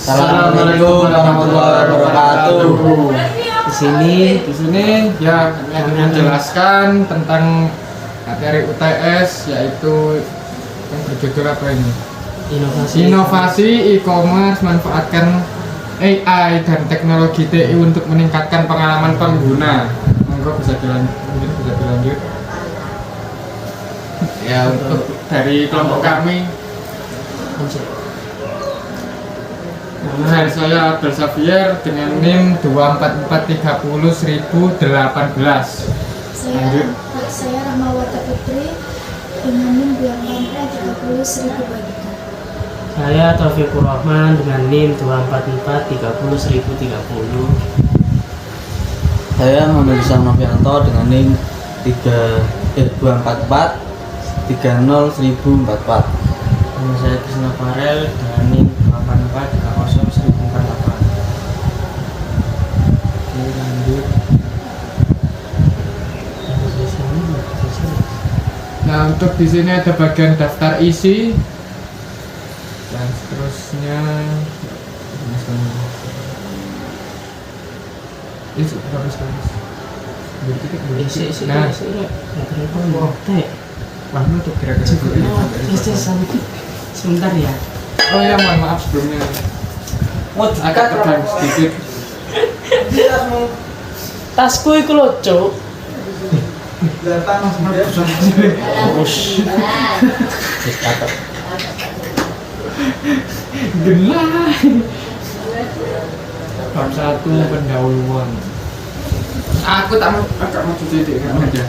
Assalamualaikum warahmatullahi wabarakatuh. Di sini ya kami akan menjelaskan tentang materi UTS, yaitu yang berjudul apa ini? Inovasi e-commerce manfaatkan AI dan teknologi TI untuk meningkatkan pengalaman pengguna. Monggo bisa dilanjut. Ya, untuk dari kelompok kami, nama saya Abdul Xavier dengan NIM 244301018. Saya Rahmawati Putri dengan NIM 244301023. Saya Taufikur Rahman dengan NIM 244301030. Saya Muhammad Isam Novianto dengan NIM 244301044. Nama saya Krisna Farel dengan NIM 244301048. Oke, lanjut. Nah, untuk di sini ada bagian daftar isi dan seterusnya. Nah, Wahyu untuk sebentar ya. oh ya, mohon maaf sebelumnya. Agak terganggu sedikit. Tasku iku lho, Cuk. Gelah. Bab 1 pendahuluan. Aku tak mau agak mau titik kan aja.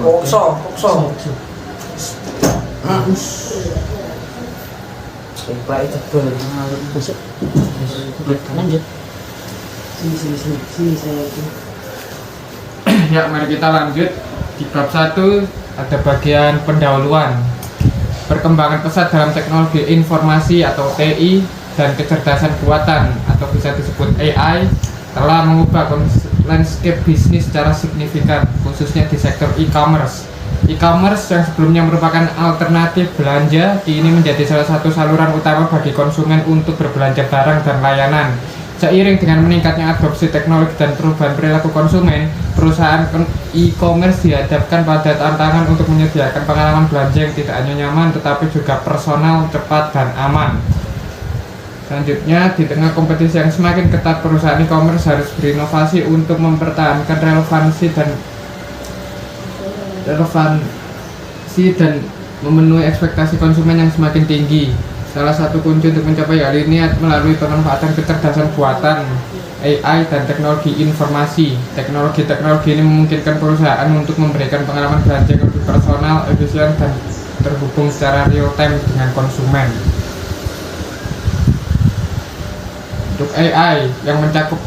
Pokso. Baik tebel. Lanjut. Sini saya. Ya, mari kita lanjut. Di bab 1 ada bagian pendahuluan. Perkembangan pesat dalam teknologi informasi atau TI dan kecerdasan buatan atau bisa disebut AI telah mengubah landscape bisnis secara signifikan, khususnya di sektor e-commerce. E-commerce yang sebelumnya merupakan alternatif belanja kini menjadi salah satu saluran utama bagi konsumen untuk berbelanja barang dan layanan. Seiring dengan meningkatnya adopsi teknologi dan perubahan perilaku konsumen, perusahaan e-commerce dihadapkan pada tantangan untuk menyediakan pengalaman belanja yang tidak hanya nyaman tetapi juga personal, cepat, dan aman. Selanjutnya, di tengah kompetisi yang semakin ketat, perusahaan e-commerce harus berinovasi untuk mempertahankan relevansi dan memenuhi ekspektasi konsumen yang semakin tinggi. Salah satu kunci untuk mencapai hal ini melalui pemanfaatan kecerdasan buatan, AI, dan teknologi informasi. Teknologi ini memungkinkan perusahaan untuk memberikan pengalaman belanja yang lebih personal, efisien, dan terhubung secara real time dengan konsumen. Untuk AI yang mencakup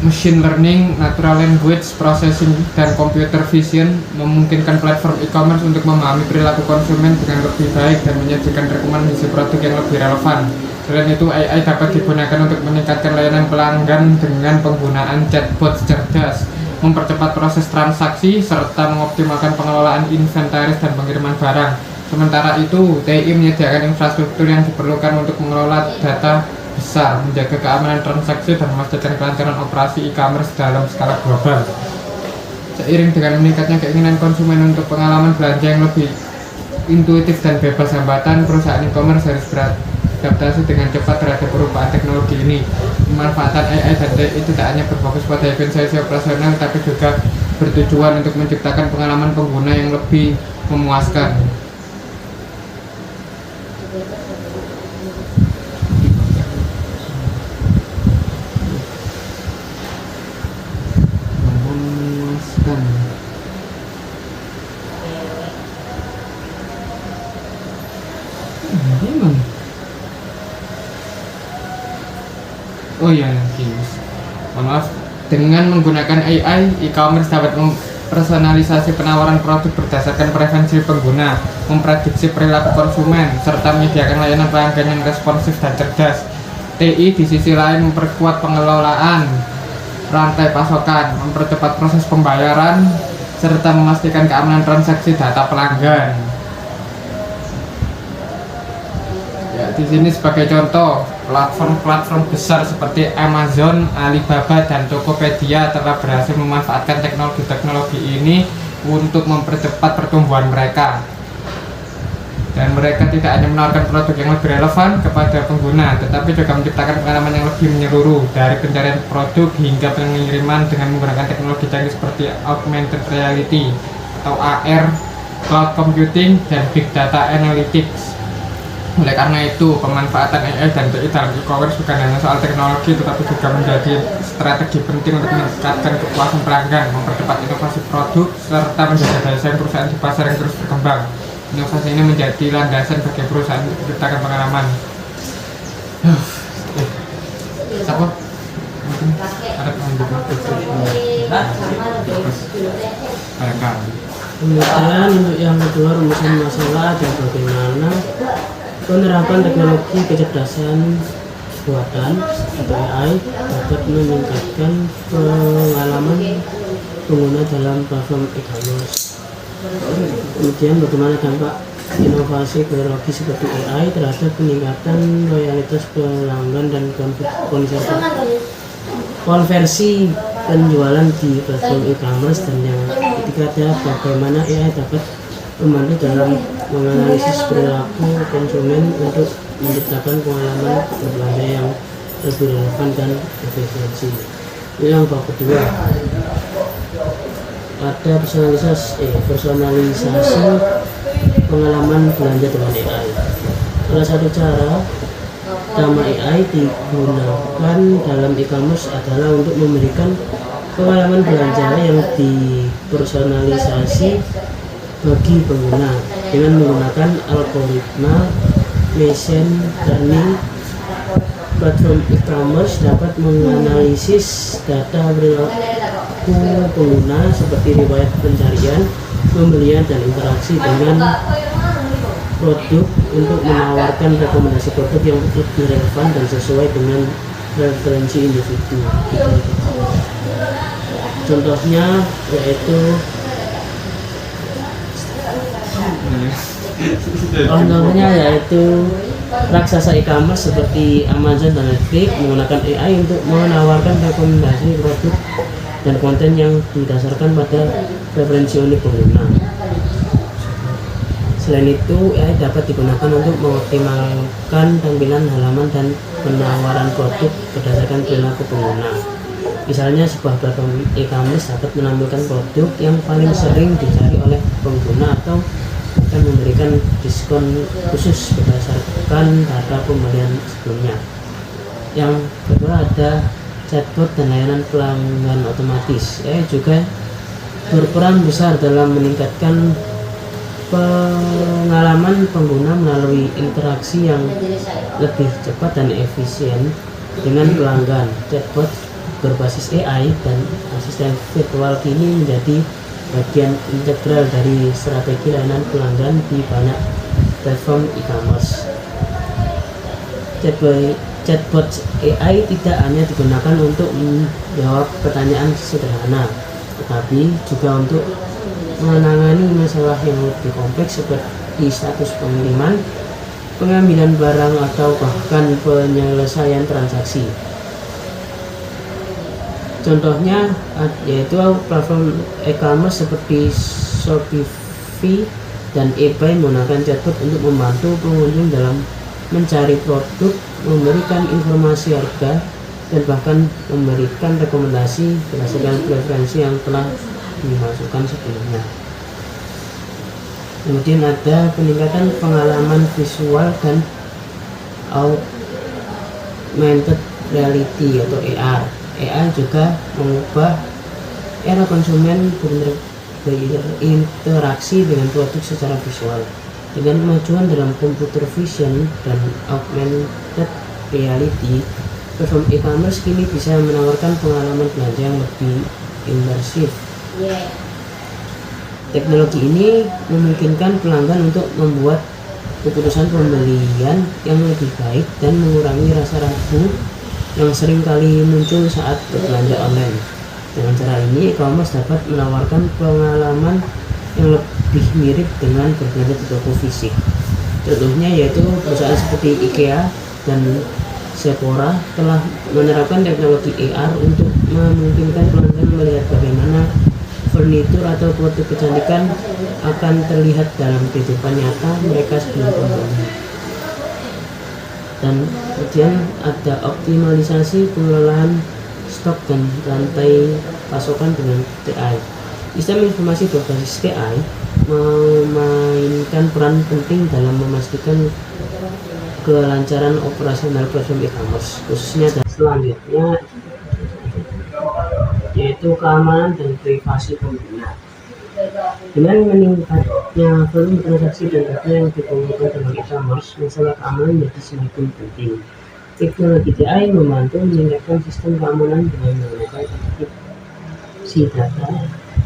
machine learning, natural language processing, dan computer vision memungkinkan platform e-commerce untuk memahami perilaku konsumen dengan lebih baik dan menyajikan rekomendasi produk yang lebih relevan. Selain itu, AI dapat digunakan untuk meningkatkan layanan pelanggan dengan penggunaan chatbot cerdas, mempercepat proses transaksi, serta mengoptimalkan pengelolaan inventaris dan pengiriman barang. Sementara itu, TI menyediakan infrastruktur yang diperlukan untuk mengelola data besar, menjaga keamanan transaksi, dan memastikan kelancaran operasi e-commerce dalam skala global. Seiring dengan meningkatnya keinginan konsumen untuk pengalaman belanja yang lebih intuitif dan bebas hambatan, perusahaan e-commerce harus beradaptasi dengan cepat terhadap perubahan teknologi ini. Pemanfaatan AI dan TI tidak hanya berfokus pada efisiensi operasional, tapi juga bertujuan untuk menciptakan pengalaman pengguna yang lebih memuaskan. Oh iya, mohon maaf. Dengan menggunakan AI, e-commerce dapat mempersonalisasi penawaran produk berdasarkan preferensi pengguna, memprediksi perilaku konsumen, serta menyediakan layanan pelanggan yang responsif dan cerdas. TI di sisi lain memperkuat pengelolaan rantai pasokan, mempercepat proses pembayaran, serta memastikan keamanan transaksi data pelanggan. Ya, di sini sebagai contoh, platform-platform besar seperti Amazon, Alibaba, dan Tokopedia telah berhasil memanfaatkan teknologi-teknologi ini untuk mempercepat pertumbuhan mereka. Dan mereka tidak hanya menawarkan produk yang lebih relevan kepada pengguna, tetapi juga menciptakan pengalaman yang lebih menyeluruh, dari pencarian produk hingga pengiriman dengan menggunakan teknologi canggih seperti augmented reality atau AR, cloud computing, dan big data analytics. Oleh karena itu, pemanfaatan AI dan TI dalam e-commerce bukan hanya soal teknologi, tetapi juga menjadi strategi penting untuk meningkatkan kepuasan pelanggan, mempercepat inovasi produk, serta menjaga daya saing perusahaan di pasar yang terus berkembang. Inovasi ini menjadi landasan bagi perusahaan untuk menciptakan pengalaman. Siapa? Mungkin ada pengunjung. Barangkali. Kemudian untuk yang kedua, rumusan masalah dan bagaimana penerapan teknologi kecerdasan buatan atau AI dapat meningkatkan pengalaman pengguna dalam platform e-commerce. Kemudian bagaimana dampak inovasi teknologi seperti AI terhadap peningkatan loyalitas pelanggan dan konversi penjualan di platform e-commerce, dan yang ketiga ada bagaimana AI dapat membantu dalam menganalisis perilaku konsumen untuk menciptakan pengalaman berbelanja yang lebih relevan dan efisiensi. Yang kedua ada personalisasi pengalaman belanja dengan AI. Salah satu cara utama AI digunakan dalam e-commerce adalah untuk memberikan pengalaman belanja yang dipersonalisasi bagi pengguna dengan menggunakan algoritma machine learning. Platform e-commerce dapat menganalisis data perilaku pengguna seperti riwayat pencarian, pembelian, dan interaksi dengan produk untuk menawarkan rekomendasi produk yang lebih relevan dan sesuai dengan preferensi individu. Contohnya yaitu raksasa e-commerce seperti Amazon dan Netflix menggunakan AI untuk menawarkan rekomendasi produk dan konten yang didasarkan pada preferensi unik pengguna. Selain itu, AI dapat digunakan untuk mengoptimalkan tampilan halaman dan penawaran produk berdasarkan perilaku pengguna. Misalnya, sebuah platform e-commerce dapat menampilkan produk yang paling sering dicari oleh pengguna atau akan memberikan diskon khusus berdasarkan data pembelian sebelumnya. Yang kedua ada chatbot dan layanan pelanggan otomatis. Juga berperan besar dalam meningkatkan pengalaman pengguna melalui interaksi yang lebih cepat dan efisien dengan pelanggan. Chatbot berbasis AI dan asisten virtual kini menjadi bagian integral dari strategi layanan pelanggan di banyak platform e-commerce. Chatbot AI tidak hanya digunakan untuk menjawab pertanyaan sederhana, tetapi juga untuk menangani masalah yang lebih kompleks seperti status pengiriman, pengambilan barang, atau bahkan penyelesaian transaksi. Contohnya yaitu platform e-commerce seperti Shopify dan eBay menggunakan chatbot untuk membantu pengunjung dalam mencari produk, memberikan informasi harga, dan bahkan memberikan rekomendasi berdasarkan preferensi yang telah dimasukkan sebelumnya. Kemudian ada peningkatan pengalaman visual dan augmented reality atau AR. AI juga mengubah era konsumen berinteraksi dengan produk secara visual. Dengan kemajuan dalam computer vision dan augmented reality, platform e-commerce kini bisa menawarkan pengalaman belanja yang lebih imersif. Teknologi ini memungkinkan pelanggan untuk membuat keputusan pembelian yang lebih baik dan mengurangi rasa ragu yang sering kali muncul saat berbelanja online. Dengan cara ini, e-commerce dapat menawarkan pengalaman yang lebih mirip dengan berbelanja di toko fisik. Contohnya yaitu perusahaan seperti IKEA dan Sephora telah menerapkan teknologi AR untuk memungkinkan pelanggan melihat bagaimana furnitur atau produk kecantikan akan terlihat dalam kehidupan nyata mereka sebelum pembeli. Dan kemudian ada optimalisasi pengelolaan stok dan rantai pasokan dengan TI. Sistem informasi berbasis TI memainkan peran penting dalam memastikan kelancaran operasional platform e-commerce, khususnya. Dan selanjutnya yaitu keamanan dan privasi pengguna. Dengan meningkatnya volume transaksi dan data yang dikumpulkan dalam e-commerce, masalah keamanan menjadi semakin penting. Teknologi TI membantu meningkatkan sistem keamanan dengan menggunakan enkripsi data,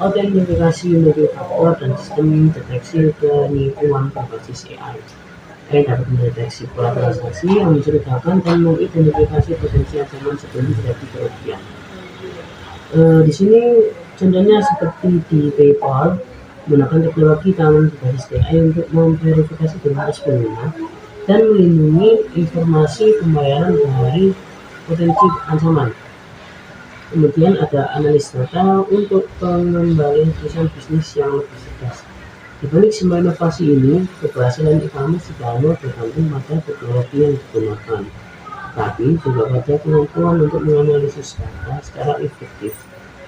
autentifikasi multifaktor, dan sistem deteksi penipuan berbasis AI. AI dapat mendeteksi pola transaksi yang mencurigakan dan mengidentifikasi potensi ancaman sebelum terjadi kerugian. Di sini contohnya seperti di PayPal menggunakan teknologi keamanan berbasis AI untuk memverifikasi identitas pengguna dan melindungi informasi pembayaran dari potensi ancaman. Kemudian ada analis data untuk pengembalian perusahaan bisnis yang lebih cerdas. Di balik semua inovasi ini, keberhasilan e-commerce tidak hanya bergantung pada teknologi yang digunakan, tapi juga pada kemampuan untuk menganalisis data secara efektif.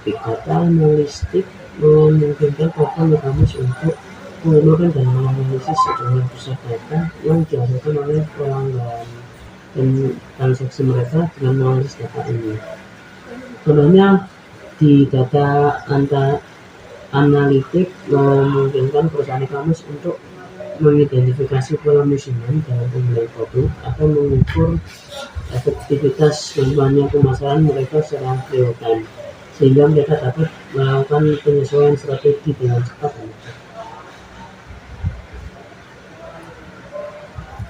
Big data analistik memungkinkan platform e-commerce untuk mengumpulkan dan menganalisis sejumlah besar data yang dihasilkan oleh pelanggan dan transaksi mereka dengan menganalisis data ini. Contohnya di data analitik memungkinkan perusahaan e-commerce untuk mengidentifikasi pola musiman dalam pembelian produk atau mengukur efektivitas kampanye pemasaran mereka secara real time, sehingga mereka dapat melakukan penyesuaian strategi dengan cepat dan mudah.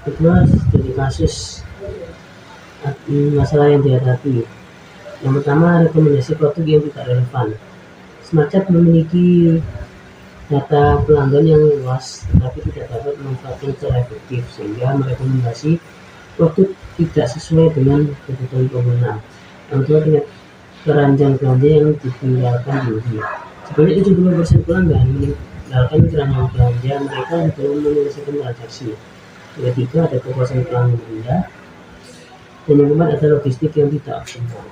Kedua, studi kasus masalah yang dihadapi. Yang pertama, rekomendasi produk yang tidak relevan. Snapchat memiliki data pelanggan yang luas, tetapi tidak dapat memanfaatkan secara efektif, sehingga merekomendasi produk tidak sesuai dengan kebutuhan pengguna. Yang kedua, tingkat keranjang belanja yang ditinggalkan tinggi. Sebanyak 70% pelanggan meninggalkan keranjang belanja mereka sebelum menyelesaikan transaksi. Yang ketiga, ada kepuasan pelanggan rendah. Dan yang keempat, ada logistik yang tidak optimal.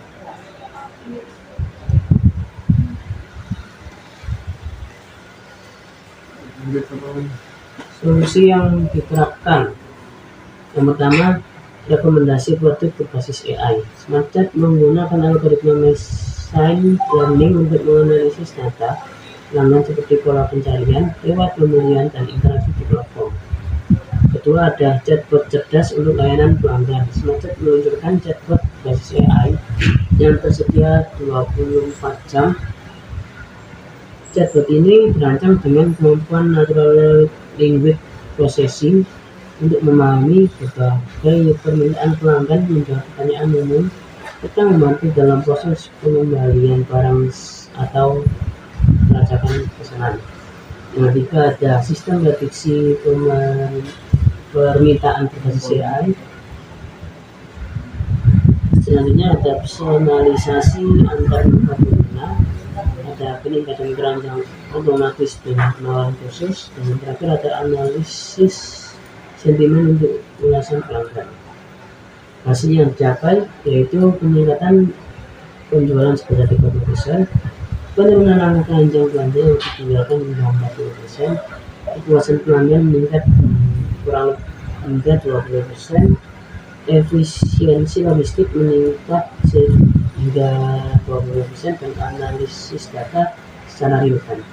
Solusi yang diterapkan. Yang pertama, rekomendasi produk berbasis AI. Snapchat menggunakan algoritma machine learning untuk menganalisis data pelanggan seperti pola pencarian, lewat pembelian, dan interaksi di platform. Kedua, ada chatbot cerdas untuk layanan pelanggan. Snapchat meluncurkan chatbot berbasis AI yang tersedia 24 jam. Chatbot ini berancang dengan kemampuan natural language processing untuk memahami berbagai permintaan pelanggan, menjawab pertanyaan umum, serta membantu dalam proses pengembalian barang atau pelacakan pesanan. Yang ketiga, ada sistem prediksi permintaan berbasis AI. Selanjutnya ada personalisasi antar pengguna, ada peningkatan keranjang otomatis dengan penawaran khusus, dan yang terakhir ada analisis sentimen untuk ulasan pelanggan. Hasil yang dicapai yaitu peningkatan penjualan sebesar 30%, penurunan angka keranjang belanja yang ditinggalkan hingga 40%, kepuasan pelanggan meningkat kurang hingga 20%, efisiensi logistik meningkat hingga 20%, dan analisis data secara real time.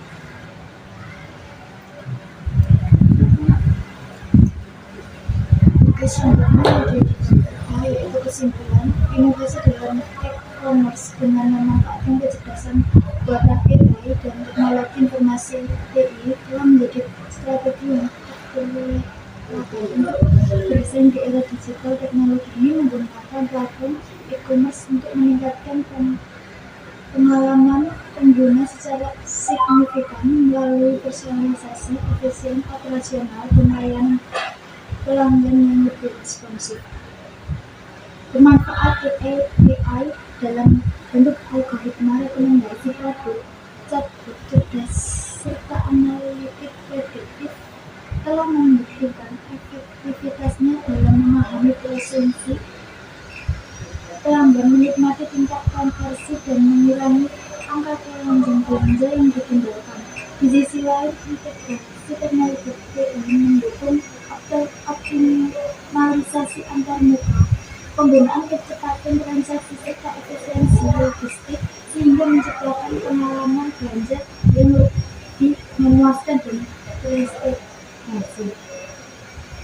Kesimpulan, inovasi dalam e-commerce dengan memanfaatkan kecerdasan buatan AI dan teknologi informasi TI telah menjadi strategi yang Untuk bersaing di era digital, teknologi ini menggunakan platform e-commerce untuk meningkatkan pengalaman pengguna secara signifikan melalui personalisasi, efisien operasional, dan layanan pelanggan yang lebih responsif. Pemanfaat AI dalam bentuk algoritma rekomendasi produk, chatbot cerdas, serta analitik prediktif telah membuktikan efektivitasnya dalam memahami preferensi pelanggan, menikmati tingkat konversi, dan mengurangi angka kelanjutan belanja yang ditinggalkan. Di sisi lain, integrasi teknologi AI mendukung optimalisasi antar moda, penggunaan kecepatan transaksi, serta efisiensi logistik, sehingga menciptakan pengalaman belanja yang lebih memuaskan dan terintegrasi.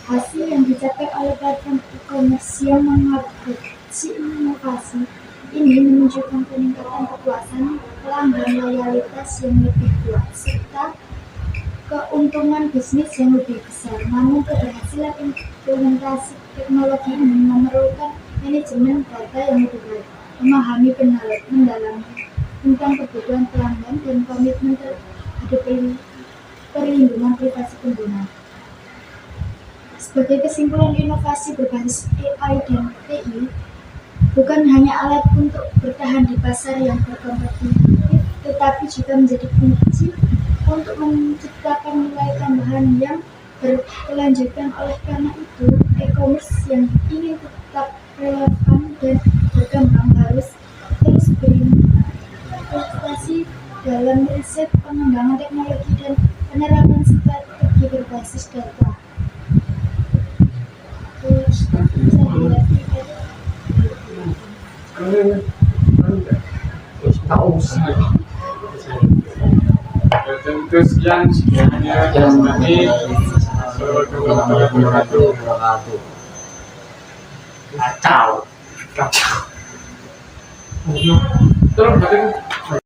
Hasil yang dicapai oleh platform e-commerce yang mengadopsi inovasi ini menunjukkan peningkatan kepuasan pelanggan, loyalitas yang lebih kuat, serta keuntungan bisnis yang lebih besar. Namun keberhasilan implementasi teknologi ini memerlukan manajemen data yang lebih baik, memahami mendalami tentang kebutuhan pelanggan, dan komitmen terhadap perlindungan privasi pengguna. Sebagai kesimpulan, inovasi berbasis AI dan TI bukan hanya alat untuk bertahan di pasar yang berkompetitif, tetapi juga menjadi kunci untuk menciptakan nilai tambahan yang berkelanjutan. Oleh karena itu, e-commerce yang ingin tetap relevan dan berkembang harus terus berinvestasi dalam riset, pengembangan teknologi, dan penerapan strategi berbasis data. Tentu sekian kami. Assalamualaikum warahmatullahi wabarakatuh. Kacau. Kacau. Terus